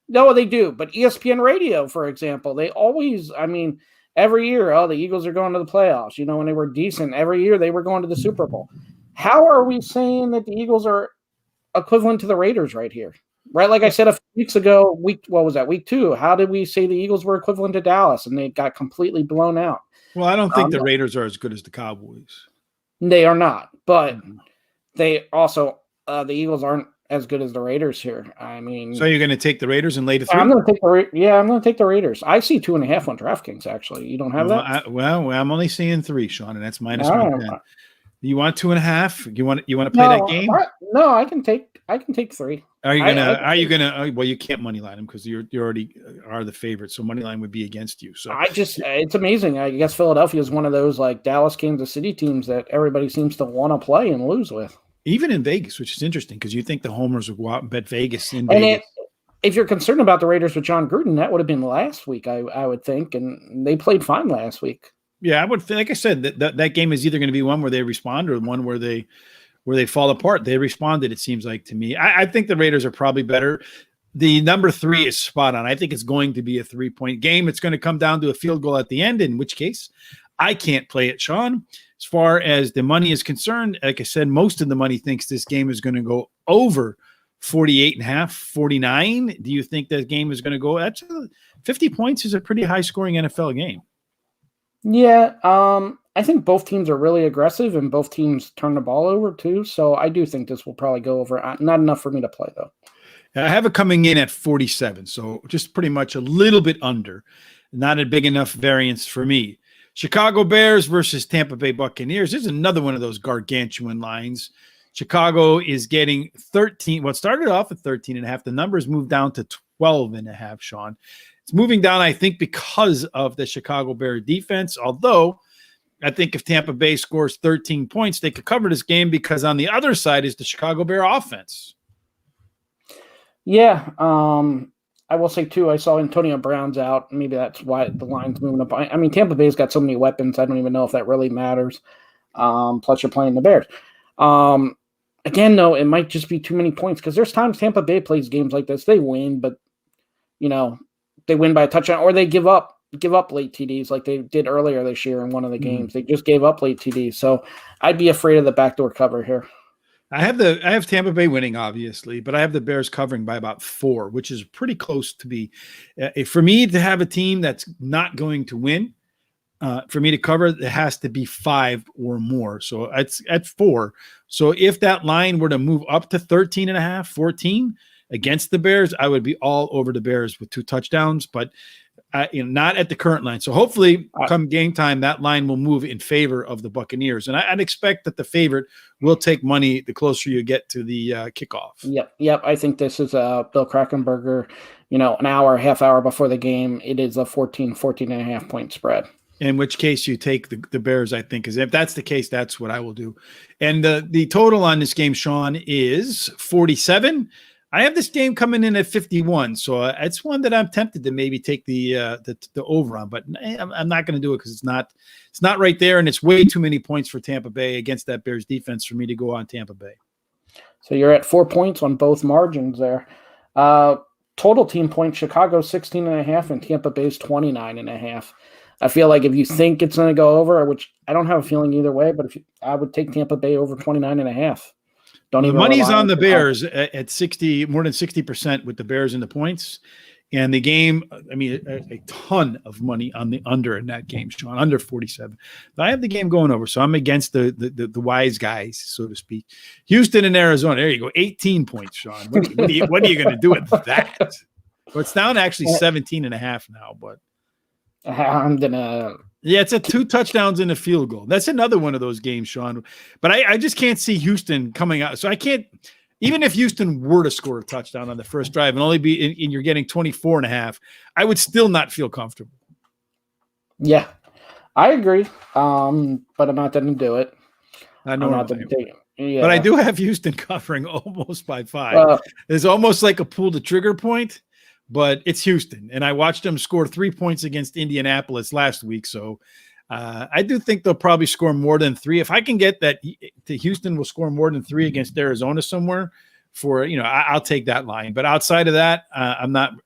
C: No, they do. But ESPN radio, for example, they always. I mean, every year, the Eagles are going to the playoffs. You know, when they were decent, every year they were going to the Super Bowl. How are we saying that the Eagles are equivalent to the Raiders right here? Right, like I said a few weeks ago, week 2, how did we say the Eagles were equivalent to Dallas and they got completely blown out?
B: Well, I don't think the Raiders are as good as the Cowboys.
C: They are not, but they also, the Eagles aren't as good as the Raiders here. I mean.
B: So you're going to take the Raiders and lay to 3?
C: I'm going to take the Raiders. I see 2.5 on DraftKings, actually. You don't have that?
B: I'm only seeing 3, Sean, and that's minus 110. You want 2.5? You want to play that game?
C: No, I can take 3.
B: Are you gonna? Well, you can't money line them because you already are the favorite. So money line would be against you. So
C: it's amazing. I guess Philadelphia is one of those like Dallas, Kansas City teams that everybody seems to want to play and lose with.
B: Even in Vegas, which is interesting because you think the homers would go out and bet Vegas in Vegas.
C: If you're concerned about the Raiders with John Gruden, that would have been last week, I would think, and they played fine last week.
B: Yeah, I would. Like I said, that game is either going to be one where they respond or one where where they fall apart. They responded, it seems like to me. I think the Raiders are probably better. The number 3 is spot on. I think it's going to be a 3-point game. It's going to come down to a field goal at the end, in which case I can't play it, Sean. As far as the money is concerned, like I said, most of the money thinks this game is going to go over 48.5, 49. Do you think that game is going to go? 50 points is a pretty high-scoring NFL game.
C: Yeah, I think both teams are really aggressive, and both teams turn the ball over too. So I do think this will probably go over. Not enough for me to play, though.
B: I have it coming in at 47, so just pretty much a little bit under. Not a big enough variance for me. Chicago Bears versus Tampa Bay Buccaneers. There's another one of those gargantuan lines. Chicago is getting 13. Well, it started off at 13.5. The numbers moved down to 12.5, Sean. It's moving down, I think, because of the Chicago Bear defense, although I think if Tampa Bay scores 13 points, they could cover this game because on the other side is the Chicago Bear offense.
C: Yeah, I will say, too, I saw Antonio Brown's out. Maybe that's why the line's moving up. I mean, Tampa Bay's got so many weapons, I don't even know if that really matters. Plus, you're playing the Bears. Again, though, it might just be too many points because there's times Tampa Bay plays games like this. They win, but, they win by a touchdown or they give up late TDs like they did earlier this year in one of the games. They just gave up late TDs. So I'd be afraid of the backdoor cover here.
B: I have Tampa Bay winning, obviously, but I have the Bears covering by about 4, which is pretty close to be. For me to have a team that's not going to win, for me to cover, it has to be 5 or more. So it's at 4. So if that line were to move up to 13.5, 14 against the Bears, I would be all over the Bears with 2 touchdowns, but not at the current line. So hopefully come game time, that line will move in favor of the Buccaneers. And I'd expect that the favorite will take money the closer you get to the kickoff.
C: Yep. I think this is a Bill Krackomberger, an hour, half hour before the game. It is a 14.5 point spread. In
B: which case you take the Bears, I think, is if that's the case, that's what I will do. And the total on this game, Sean, is 47. I have this game coming in at 51, so it's one that I'm tempted to maybe take the over on, but I'm not going to do it because it's not right there, and it's way too many points for Tampa Bay against that Bears defense for me to go on Tampa Bay.
C: So you're at 4 points on both margins there. Total team points: Chicago 16.5 and Tampa Bay's 29.5. I feel like if you think it's going to go over, which I don't have a feeling either way, but I would take Tampa Bay over 29.5.
B: The money's on the Bears at 60, more than 60% with the Bears in the points. And the game, I mean, a ton of money on the under in that game, Sean, under 47. But I have the game going over, so I'm against the wise guys, so to speak. Houston and Arizona, there you go, 18 points, Sean. What are you going to do with that? Well, it's down to actually 17.5 now, but.
C: I'm going to.
B: Yeah, it's 2 touchdowns and a field goal. That's another one of those games, Sean. But I just can't see Houston coming out. So I can't, even if Houston were to score a touchdown on the first drive and only be and you're getting 24.5, I would still not feel comfortable.
C: Yeah, I agree. But I'm not going to do it.
B: I'm not going to take it.
C: Yeah.
B: But I do have Houston covering almost by 5. It's almost like a pull the trigger point. But it's Houston, and I watched them score 3 points against Indianapolis last week. So I do think they'll probably score more than 3. If I can get that to Houston will score more than 3 against Arizona somewhere I'll take that line. But outside of that,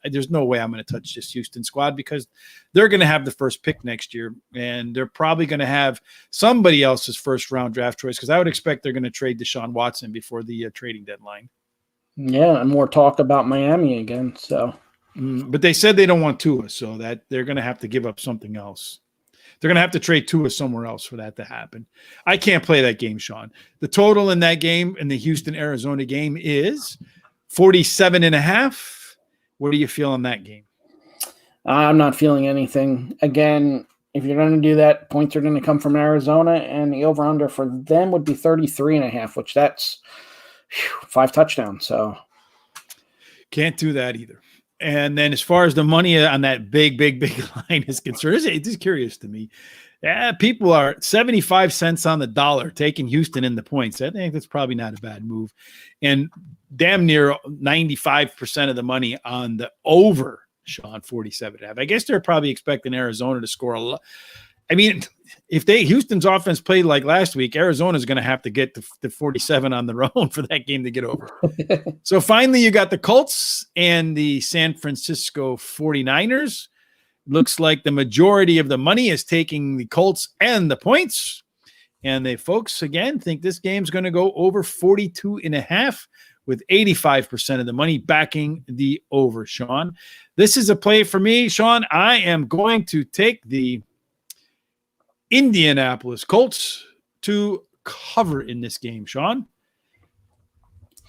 B: there's no way I'm going to touch this Houston squad because they're going to have the first pick next year, and they're probably going to have somebody else's first round draft choice because I would expect they're going to trade Deshaun Watson before the trading deadline.
C: Yeah, and more talk about Miami again, so.
B: But they said they don't want Tua, so that they're going to have to give up something else. They're going to have to trade Tua somewhere else for that to happen. I can't play that game, Sean. The total in that game, in the Houston-Arizona game, is 47.5. What do you feel on that game?
C: I'm not feeling anything. Again, if you're going to do that, points are going to come from Arizona, and the over-under for them would be 33.5, which that's 5 touchdowns. So
B: can't do that either. And then as far as the money on that big line is concerned, it's just curious to me. People are 75 cents on the dollar taking Houston in the points. I think that's probably not a bad move. And damn near 95% of the money on the over, Sean, 47.5. I guess they're probably expecting Arizona to score a lot. I mean, if Houston's offense played like last week, Arizona's going to have to get the 47 on their own for that game to get over. So finally, you got the Colts and the San Francisco 49ers. Looks like the majority of the money is taking the Colts and the points. And they folks, again, think this game's going to go over 42.5 with 85% of the money backing the over, Sean. This is a play for me, Sean. I am going to take the Indianapolis Colts to cover in this game, Sean.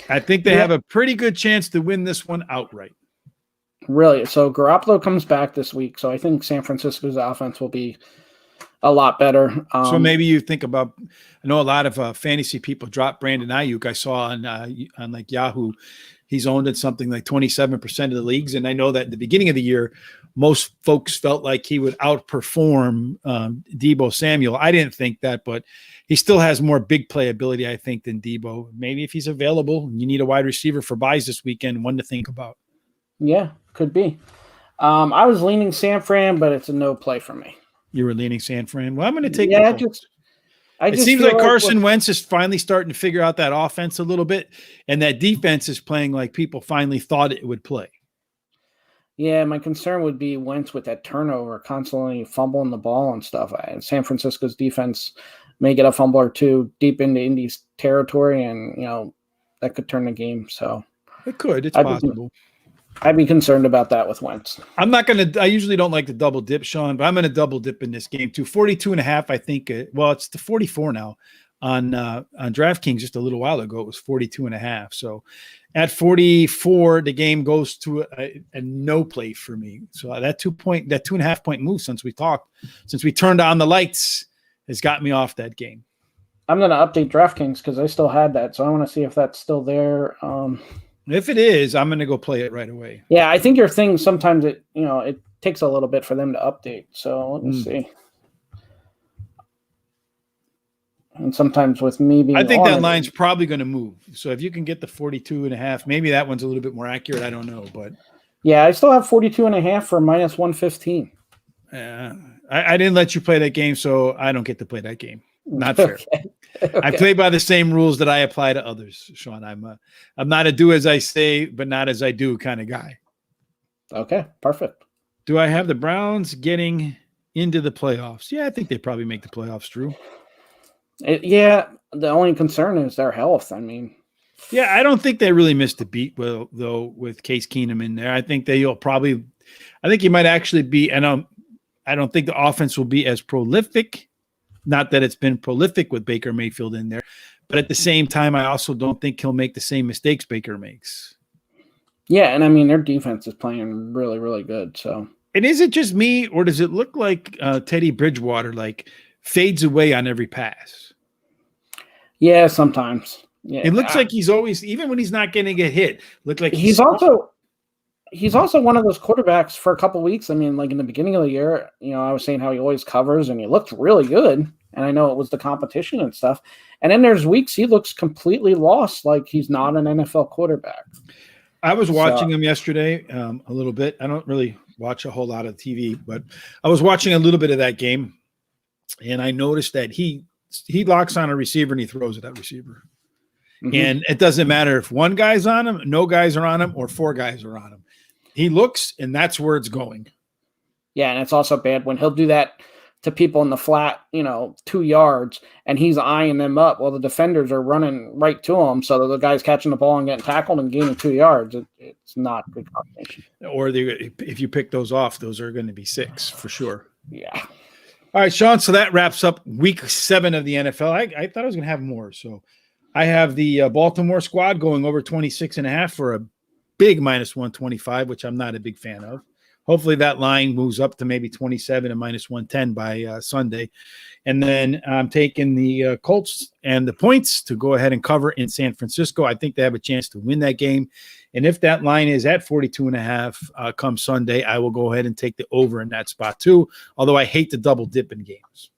B: I think they have a pretty good chance to win this one outright.
C: Really? So Garoppolo comes back this week, so I think San Francisco's offense will be a lot better.
B: So maybe you think about, I know a lot of fantasy people drop Brandon Ayuk. I saw on like Yahoo, he's owned in something like 27% of the leagues. And I know that at the beginning of the year, most folks felt like he would outperform Deebo Samuel. I didn't think that, but he still has more big play ability, I think, than Deebo. Maybe if he's available, you need a wide receiver for buys this weekend, one to think about.
C: Yeah, could be. I was leaning San Fran, but it's a no play for me.
B: You were leaning San Fran. Well, I'm going to take
C: the
B: Colts. It seems like Carson Wentz is finally starting to figure out that offense a little bit, and that defense is playing like people finally thought it would play.
C: Yeah, my concern would be Wentz with that turnover, constantly fumbling the ball and stuff. San Francisco's defense may get a fumble or two deep into Indy's territory, and that could turn the game. So
B: it could. It's possible.
C: I'd be concerned about that with Wentz.
B: I'm not going to – I usually don't like to double dip, Sean, but I'm going to double dip in this game too. 42.5, I think it's the 44 now. On DraftKings just a little while ago, it was 42.5. So at 44, the game goes to a no play for me. So that 2.5 point move since we turned on the lights has got me off that game.
C: I'm going to update DraftKings because I still had that. So I want to see if that's still there.
B: If it is, I'm going to go play it right away.
C: Yeah, I think your thing sometimes it takes a little bit for them to update. So let me see. And sometimes with me being,
B: I think that line's probably going to move. So if you can get the 42.5, maybe that one's a little bit more accurate. I don't know, but
C: yeah, I still have 42.5 for minus 115.
B: I didn't let you play that game, so I don't get to play that game. Not fair.
C: Okay.
B: I play by the same rules that I apply to others, Sean. I'm not a do as I say, but not as I do kind of guy.
C: Okay, perfect.
B: Do I have the Browns getting into the playoffs? Yeah, I think they probably make the playoffs, Drew.
C: The only concern is their health. I mean,
B: yeah, I don't think they really missed a beat, though, with Case Keenum in there. I think he might actually be, and I don't think the offense will be as prolific. Not that it's been prolific with Baker Mayfield in there, but at the same time, I also don't think he'll make the same mistakes Baker makes.
C: Yeah, and I mean, their defense is playing really, really good. So,
B: and is it just me, or does it look like Teddy Bridgewater fades away on every pass?
C: Yeah, sometimes. Yeah,
B: it looks like he's always, even when he's not going to get hit, look like
C: he's also one of those quarterbacks for a couple of weeks. I mean, like in the beginning of the year, I was saying how he always covers and he looked really good. And I know it was the competition and stuff. And then there's weeks he looks completely lost, like he's not an NFL quarterback.
B: I was watching him yesterday a little bit. I don't really watch a whole lot of TV, but I was watching a little bit of that game. And I noticed that he locks on a receiver and he throws at that receiver. Mm-hmm. And it doesn't matter if one guy's on him, no guys are on him, or four guys are on him. He looks, and that's where it's going.
C: Yeah, and it's also bad when he'll do that to people in the flat, 2 yards, and he's eyeing them up while the defenders are running right to him. So the guy's catching the ball and getting tackled and gaining 2 yards. It's not good combination.
B: Or if you pick those off, those are going to be 6 for sure.
C: Yeah.
B: All right, Sean, so that wraps up week 7 of the NFL. I thought I was going to have more. So I have the Baltimore squad going over 26.5 for a big minus 125, which I'm not a big fan of. Hopefully that line moves up to maybe 27 and minus 110 by Sunday. And then I'm taking the Colts and the points to go ahead and cover in San Francisco. I think they have a chance to win that game. And if that line is at 42.5 come Sunday, I will go ahead and take the over in that spot too, although I hate the double dip in games.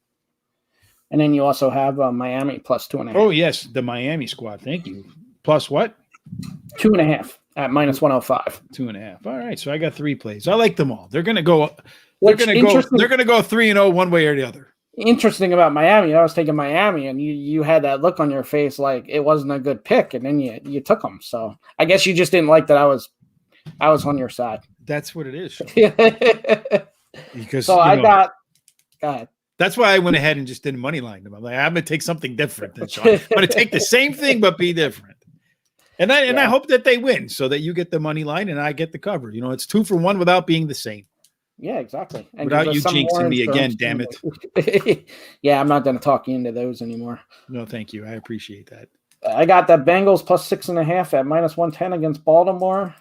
C: And then you also have Miami plus 2.5.
B: Oh, yes, the Miami squad. Thank you. Plus what?
C: 2.5. At minus 105.
B: 2.5. All right. So I got 3 plays. I like them all. They're going to go They're going to go 3-0 one way or the other.
C: Interesting about Miami. I was taking Miami, and you had that look on your face like it wasn't a good pick, and then you took them. So I guess you just didn't like that I was on your side.
B: That's what it is. Because
C: so I got. Go ahead.
B: That's why I went ahead and just didn't moneyline them. I'm like, I'm going to take something different than Sean. I'm going to take the same thing but be different. And I hope that they win so that you get the money line and I get the cover. It's 2 for 1 without being the same.
C: Yeah, exactly. And
B: without you jinxing me again, damn it.
C: Yeah, I'm not going to talk you into those anymore.
B: No, thank you. I appreciate that.
C: I got the Bengals plus 6.5 at minus 110 against Baltimore.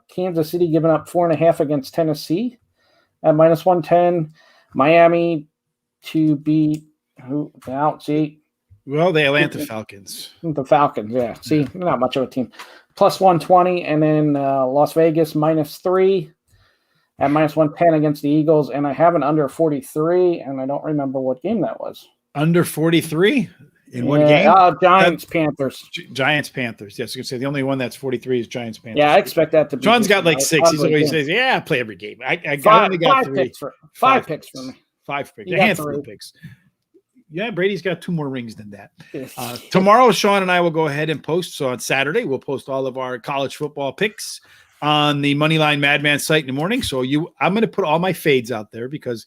C: Kansas City giving up 4.5 against Tennessee at minus 110. Miami to beat who out? See,
B: well, the Atlanta Falcons.
C: The Falcons, yeah. See, not much of a team. Plus 120, and then Las Vegas minus 3 at minus 110 against the Eagles, and I have an under 43, and I don't remember what game that was.
B: Under 43 in what game?
C: Giants Panthers.
B: Giants Panthers. Yes, I was going to say the only one that's 43 is Giants Panthers.
C: Yeah, I expect that to be.
B: John's got like 6. He's always says, "Yeah, I play every game." I only got 3.
C: Five picks for me.
B: 5 picks. A handful of picks. Yeah, Brady's got 2 more rings than that. Tomorrow, Sean and I will go ahead and post. So on Saturday, we'll post all of our college football picks on the Moneyline Madman site in the morning. So I'm going to put all my fades out there because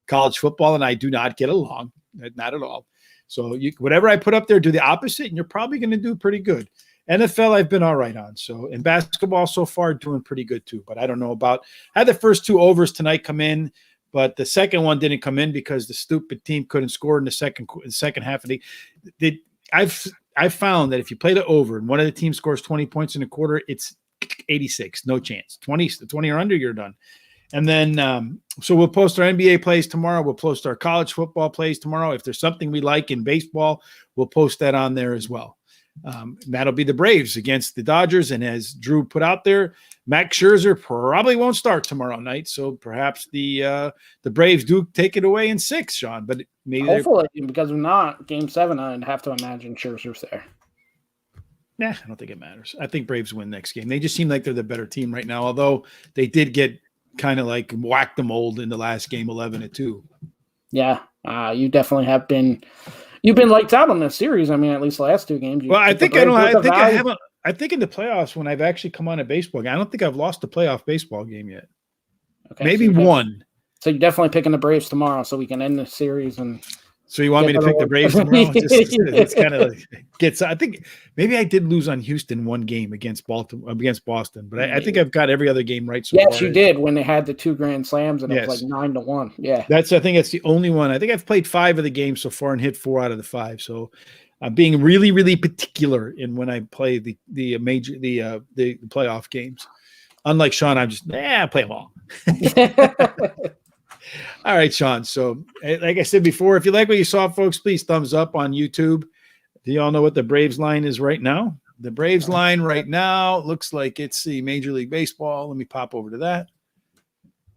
B: college football and I do not get along, not at all. So whatever I put up there, do the opposite, and you're probably going to do pretty good. NFL, I've been all right on. So in basketball so far, doing pretty good too. But I don't know about. I had the first 2 overs tonight come in, but the second one didn't come in because the stupid team couldn't score in the second half of the. I've found that if you play the over and one of the teams scores 20 points in a quarter, it's 86, no chance. 20 or under, you're done. And then, so we'll post our NBA plays tomorrow. We'll post our college football plays tomorrow. If there's something we like in baseball, we'll post that on there as well. That'll be the Braves against the Dodgers. And as Drew put out there, Max Scherzer probably won't start tomorrow night. So perhaps the Braves do take it away in 6, Sean. But maybe
C: hopefully, because if not, Game 7, I'd have to imagine Scherzer's there.
B: Nah, I don't think it matters. I think Braves win next game. They just seem like they're the better team right now, although they did get kind of like whack the mold in the last game 11-2.
C: Yeah, you definitely have been. You've been lights out on this series. I mean, at least the last 2 games.
B: Well, I think I haven't. I think in the playoffs when I've actually come on a baseball game, I don't think I've lost a playoff baseball game yet. Okay, maybe so one.
C: So you're definitely picking the Braves tomorrow, so we can end the series and.
B: So you want me to pick the Braves tomorrow? It's kind of gets. I think maybe I did lose on Houston 1 game against Boston, but I think I've got every other game right so far.
C: Yes, you did when they had the 2 grand slams and it was like 9-1. Yeah,
B: I think that's the only one. I think I've played 5 of the games so far and hit 4 out of the 5. So I'm being really, really particular in when I play the playoff games. Unlike Sean, I'm just I play them all. All right, Sean. So, like I said before, if you like what you saw, folks, please thumbs up on YouTube. Do you all know what the Braves line is right now? The Braves line right now looks like it's the Major League Baseball. Let me pop over to that.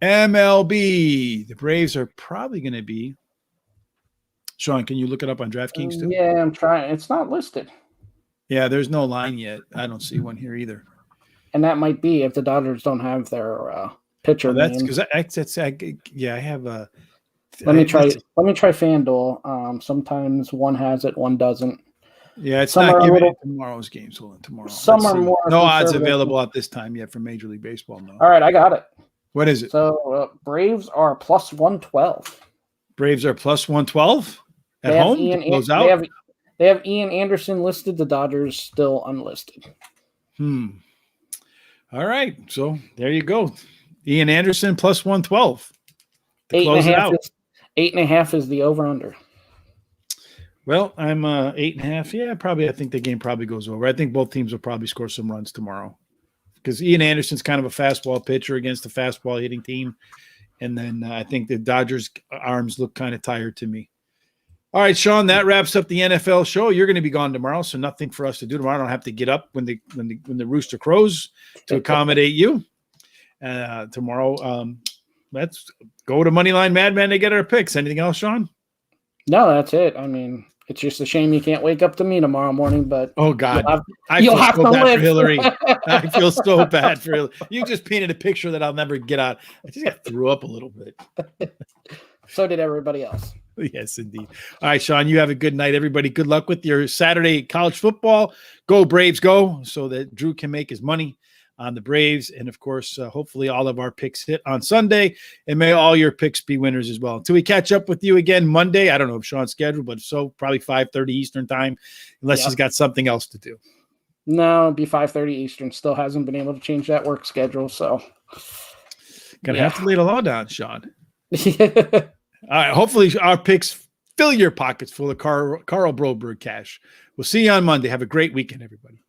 B: MLB. The Braves are probably going to be. Sean, can you look it up on DraftKings too?
C: Yeah, I'm trying. It's not listed.
B: Yeah, there's no line yet. I don't see one here either.
C: And that might be if the Dodgers don't have their pitcher.
B: That's because I have a.
C: Let me try FanDuel. Sometimes one has it, one doesn't.
B: Yeah, it's not giving it tomorrow's games. Hold on, tomorrow.
C: Some are more.
B: No odds available at this time yet for Major League Baseball. No.
C: All right, I got it.
B: What is it?
C: So Braves are plus 112.
B: Braves are plus 112 at home. Close out.
C: They have Ian Anderson listed. The Dodgers still unlisted.
B: All right, so there you go. Ian Anderson plus 112. To close it out.
C: 8.5 is the over/under.
B: Well, I'm 8.5. Yeah, probably. I think the game probably goes over. I think both teams will probably score some runs tomorrow because Ian Anderson's kind of a fastball pitcher against a fastball hitting team, and then I think the Dodgers' arms look kind of tired to me. All right, Sean, that wraps up the NFL show. You're going to be gone tomorrow, so nothing for us to do tomorrow. I don't have to get up when the rooster crows to accommodate you. Tomorrow, let's go to Moneyline Madmen to get our picks. Anything else, Sean?
C: No, that's it. I mean, It's just a shame you can't wake up to me tomorrow morning, but
B: oh God,
C: I feel so bad
B: for Hillary. I feel so bad for Hillary. You just painted a picture that I'll never get out. I just got threw up a little bit.
C: So did everybody else.
B: Yes, indeed. All right, Sean, you have a good night, everybody. Good luck with your Saturday college football. Go Braves, go, so that Drew can make his money on the Braves. And of course, hopefully all of our picks hit on Sunday, and may all your picks be winners as well. Until we catch up with you again Monday, I don't know if Sean's scheduled, but so probably 5:30 Eastern time, unless he's got something else to do.
C: No, it'd be 5:30 Eastern. Still hasn't been able to change that work schedule. So
B: gonna have to lay the law down, Sean. All right. Hopefully our picks fill your pockets full of Carl Broberg cash. We'll see you on Monday. Have a great weekend, everybody.